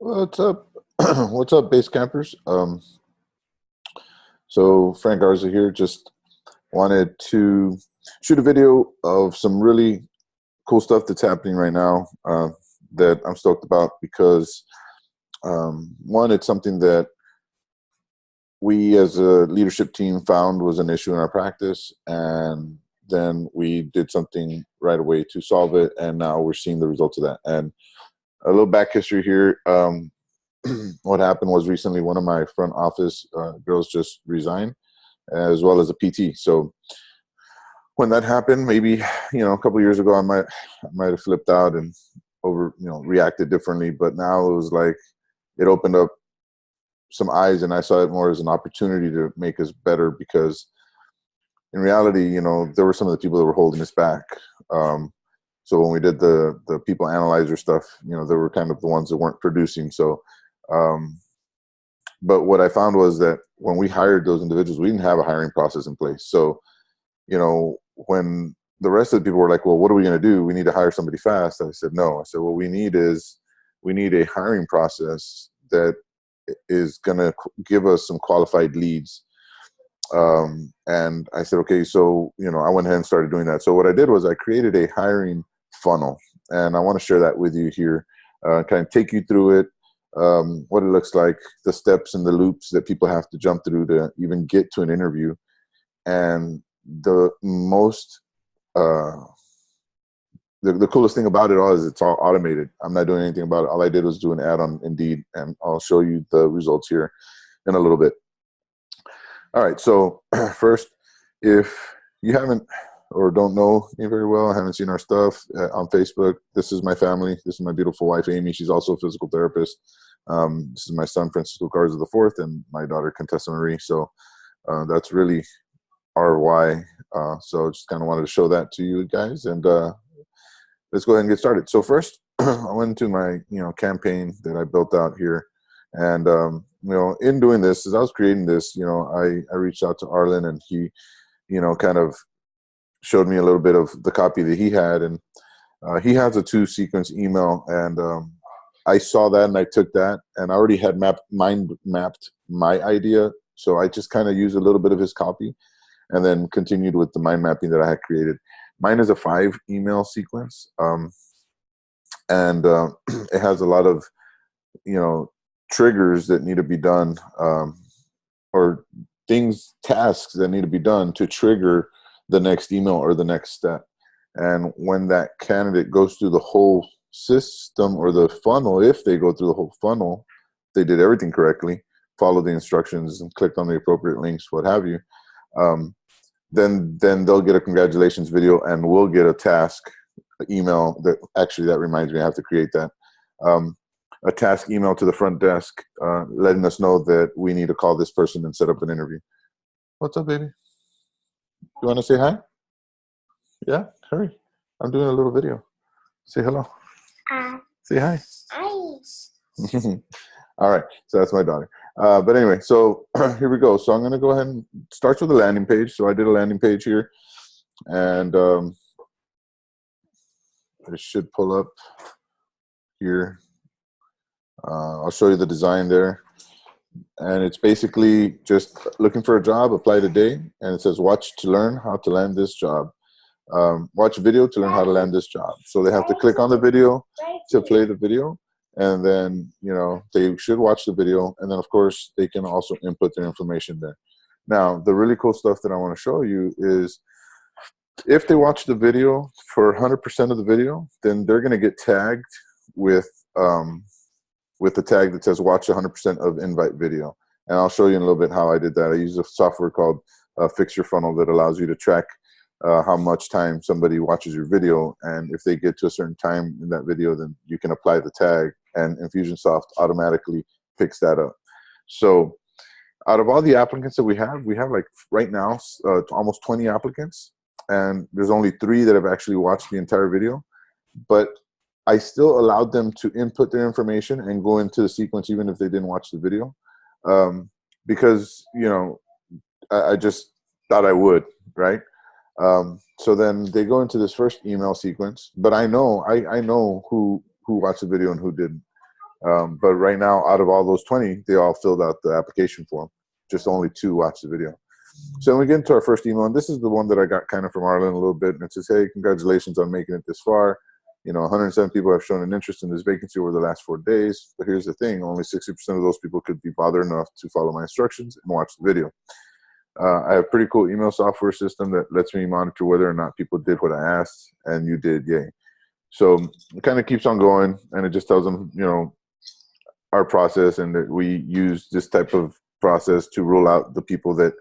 What's up? What's up, base campers? So Frank Garza here. Just wanted to shoot a video of some really cool stuff that's happening right now that I'm stoked about because one, it's something that we as a leadership team found was an issue in our practice, and then we did something right away to solve it, and now we're seeing the results of that. And a little back history here. What happened was recently one of my front office girls just resigned, as well as a PT. So when that happened, maybe a couple of years ago, I might have flipped out and reacted differently. But now it was like it opened up some eyes, and I saw it more as an opportunity to make us better, because in reality, there were some of the people that were holding us back. So when we did the people analyzer stuff, they were kind of the ones that weren't producing. So but what I found was that when we hired those individuals, we didn't have a hiring process in place. So, when the rest of the people were like, well, what are we going to do? We need to hire somebody fast. I said, no. I said, what we need a hiring process that is going to give us some qualified leads. And I said, okay, so, I went ahead and started doing that. So what I did was I created a hiring funnel, and I want to share that with you here, kind of take you through it. What it looks like, the steps and the loops that people have to jump through to even get to an interview. And the most, the coolest thing about it all is it's all automated. I'm not doing anything about it. All I did was do an ad on Indeed, and I'll show you the results here in a little bit. All right, so first, if you haven't or don't know me very well, haven't seen our stuff on Facebook, this is my family. This is my beautiful wife, Amy. She's also a physical therapist. This is my son, Francisco Garza IV, and my daughter, Contessa Marie. So that's really our why. So just kind of wanted to show that to you guys, and let's go ahead and get started. So first, I went into my campaign that I built out here, and in doing this, as I was creating this, I reached out to Arlen, and he kind of showed me a little bit of the copy that he had, and he has a 2-sequence email, and I saw that and I took that, and I already had mind mapped my idea, so I just kind of used a little bit of his copy and then continued with the mind mapping that I had created. Mine is a 5-email sequence, and it has a lot of triggers that need to be done, or tasks that need to be done to trigger the next email or the next step. And when that candidate goes through the whole system or the funnel, if they go through the whole funnel, they did everything correctly, follow the instructions and clicked on the appropriate links, what have you, then they'll get a congratulations video, and we'll get a task email that reminds me, I have to create that, a task email to the front desk, letting us know that we need to call this person and set up an interview. What's up, baby? You want to say hi? Yeah, hurry. I'm doing a little video. Say hello. Say hi. Hi. All right, so that's my daughter. But anyway, so here we go. So I'm going to go ahead and start with the landing page. So I did a landing page here, and it should pull up here. I'll show you the design there. And it's basically just looking for a job, apply today, and it says watch to learn how to land this job. Watch video to learn how to land this job. So they have to click on the video to play the video, and then they should watch the video, and then of course they can also input their information there. Now the really cool stuff that I want to show you is if they watch the video for 100% of the video, then they're going to get tagged with the tag that says watch 100% of invite video. And I'll show you in a little bit how I did that. I use a software called Fix Your Funnel that allows you to track how much time somebody watches your video. And if they get to a certain time in that video, then you can apply the tag, and Infusionsoft automatically picks that up. So out of all the applicants that we have like right now almost 20 applicants, and there's only 3 that have actually watched the entire video. But I still allowed them to input their information and go into the sequence even if they didn't watch the video, because I just thought I would, right? So then they go into this first email sequence, but I know who watched the video and who didn't. But right now, out of all those 20, they all filled out the application form. Just only 2 watched the video. So then we get into our first email, and this is the one that I got kind of from Arlen a little bit. And it says, hey, congratulations on making it this far. 107 people have shown an interest in this vacancy over the last 4 days. But here's the thing, only 60% of those people could be bothered enough to follow my instructions and watch the video. I have a pretty cool email software system that lets me monitor whether or not people did what I asked, and you did, yay. So it kind of keeps on going, and it just tells them, our process, and that we use this type of process to rule out the people that,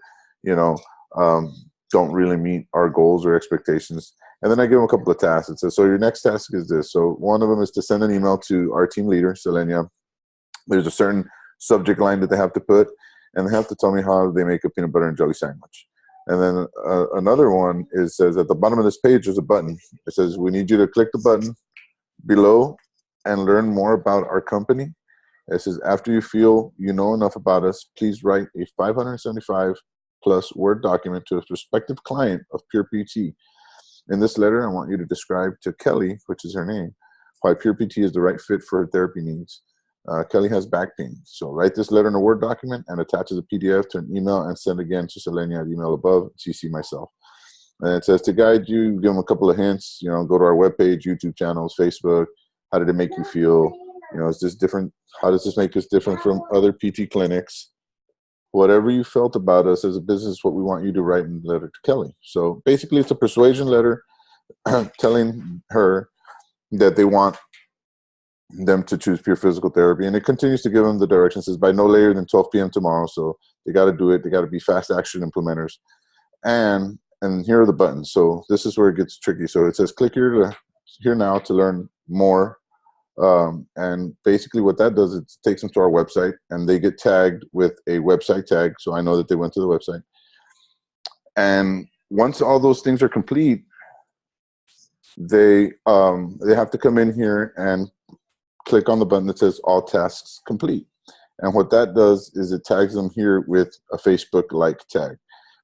don't really meet our goals or expectations. And then I give them a couple of tasks. It says, so your next task is this. So one of them is to send an email to our team leader, Selenia. There's a certain subject line that they have to put, and they have to tell me how they make a peanut butter and jelly sandwich. And then another one says at the bottom of this page, there's a button. It says, we need you to click the button below and learn more about our company. It says, after you feel you know enough about us, please write a 575 plus Word document to a prospective client of Pure PT. In this letter, I want you to describe to Kelly, which is her name, why Pure PT is the right fit for her therapy needs. Kelly has back pain. So write this letter in a Word document and attach as a PDF to an email and send again to Selenia at email above, CC myself. And it says to guide you, give them a couple of hints, go to our webpage, YouTube channels, Facebook. How did it make you feel? Is this different? How does this make us different from other PT clinics? Whatever you felt about us as a business, what we want you to write in the letter to Kelly. So basically it's a persuasion letter telling her that they want them to choose Pure Physical Therapy. And it continues to give them the directions. It says by no later than 12 p.m. tomorrow. So they got to do it. They got to be fast action implementers. And here are the buttons. So this is where it gets tricky. So it says click here now to learn more. And basically what that does, it takes them to our website, and they get tagged with a website tag. So I know that they went to the website. And once all those things are complete, they have to come in here and click on the button that says all tasks complete. And what that does is it tags them here with a Facebook like tag,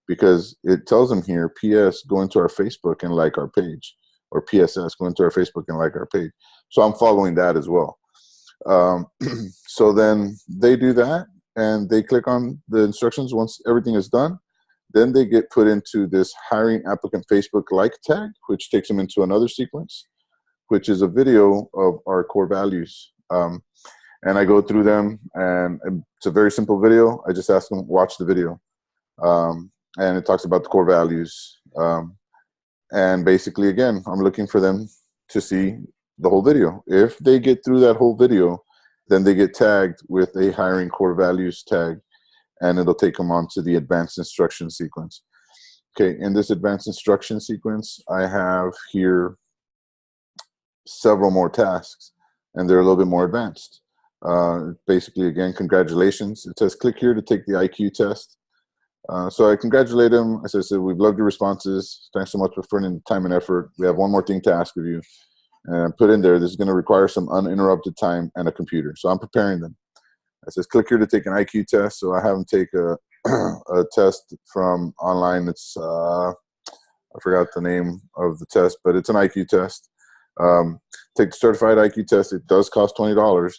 because it tells them here, PS, go into our Facebook and like our page, or PSS, go into our Facebook and like our page. So I'm following that as well. So then they do that, and they click on the instructions. Once everything is done, then they get put into this hiring applicant Facebook like tag, which takes them into another sequence, which is a video of our core values. And I go through them, and it's a very simple video. I just ask them, watch the video. And it talks about the core values. And basically, again, I'm looking for them to see the whole video. If they get through that whole video, then they get tagged with a hiring core values tag, and it'll take them on to the advanced instruction sequence. Okay, in this advanced instruction sequence, I have here several more tasks, and they're a little bit more advanced. Basically, again, congratulations. It says click here to take the IQ test. So I congratulate them. As I said, we've loved your responses. Thanks so much for putting in the time and effort. We have one more thing to ask of you. And put in there, this is going to require some uninterrupted time and a computer. So I'm preparing them. It says click here to take an IQ test. So I have them take a test from online. It's I forgot the name of the test, but it's an IQ test. Take the certified IQ test. It does cost $20.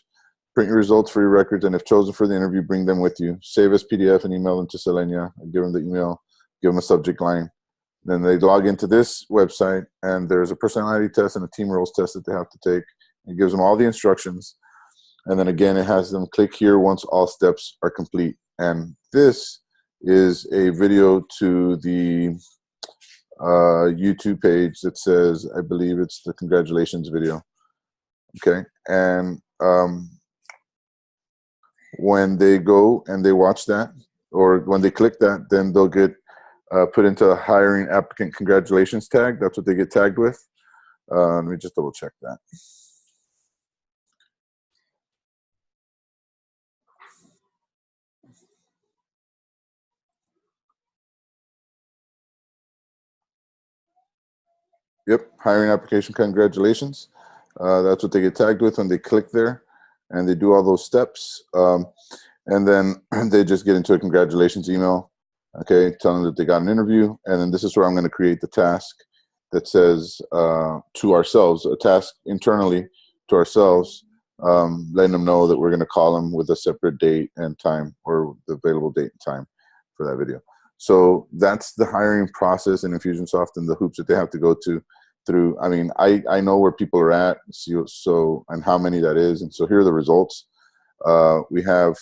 Print your results for your records, and if chosen for the interview, bring them with you. Save as PDF and email them to Selenia. Give them the email. Give them a subject line. Then they log into this website, and there's a personality test and a team roles test that they have to take. It gives them all the instructions. And then again, it has them click here once all steps are complete. And this is a video to the YouTube page that says, I believe it's the congratulations video. Okay. And when they go and they watch that, or when they click that, then they'll get put into a hiring applicant congratulations tag. That's what they get tagged with. Let me just double check that. Yep, hiring application congratulations. That's what they get tagged with when they click there, and they do all those steps. And then they just get into a congratulations email. Okay, telling them that they got an interview, and then this is where I'm going to create the task that says to ourselves, a task internally to ourselves letting them know that we're going to call them with a separate date and time, or the available date and time for that video. So that's the hiring process in Infusionsoft and the hoops that they have to go through. I mean, I know where people are at, so and how many that is. And so here are the results. We have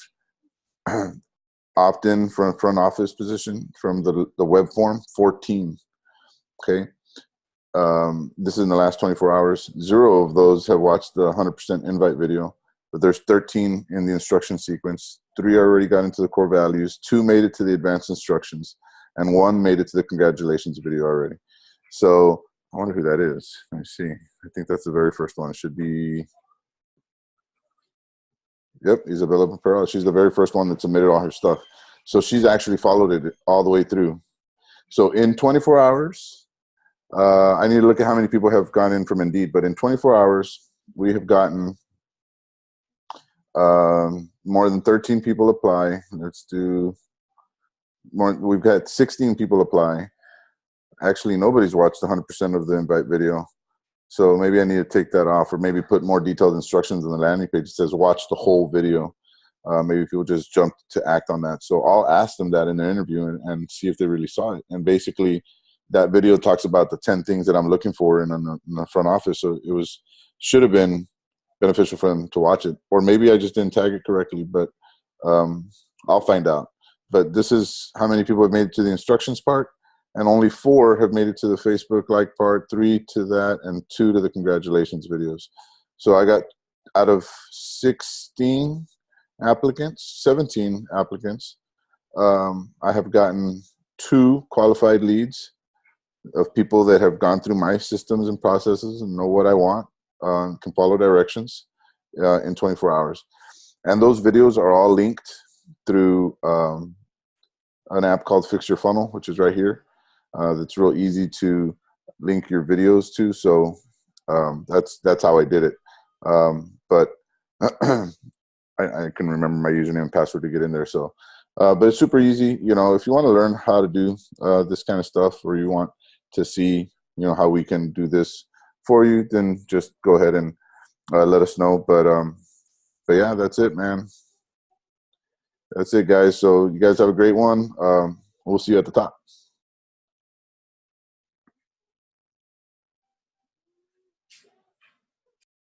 opt-in for a front office position from the web form, 14. Okay. This is in the last 24 hours. 0 of those have watched the 100% invite video, but there's 13 in the instruction sequence. 3 already got into the core values. 2 made it to the advanced instructions, and 1 made it to the congratulations video already. So I wonder who that is. Let me see. I think that's the very first one. It should be, yep, Isabella Papero. She's the very first one that submitted all her stuff. So she's actually followed it all the way through. So in 24 hours, I need to look at how many people have gone in from Indeed, but in 24 hours, we have gotten more than 13 people apply. Let's do more. We've got 16 people apply. Actually, nobody's watched 100% of the invite video. So maybe I need to take that off, or maybe put more detailed instructions on the landing page. It says watch the whole video. Maybe people just jump to act on that. So I'll ask them that in their interview and see if they really saw it. And basically, that video talks about the 10 things that I'm looking for in the front office. So it should have been beneficial for them to watch it. Or maybe I just didn't tag it correctly, but I'll find out. But this is how many people have made it to the instructions part, and only 4 have made it to the Facebook like part, 3 to that, and 2 to the congratulations videos. So I got, out of 17 applicants, I have gotten 2 qualified leads of people that have gone through my systems and processes and know what I want, can follow directions in 24 hours. And those videos are all linked through an app called Fix Your Funnel, which is right here. That's real easy to link your videos to. So that's how I did it. But I can remember my username and password to get in there. So, but it's super easy. You know, if you want to learn how to do this kind of stuff, or you want to see, you know, how we can do this for you, then just go ahead and let us know. But yeah, that's it, man. That's it, guys. So you guys have a great one. We'll see you at the top.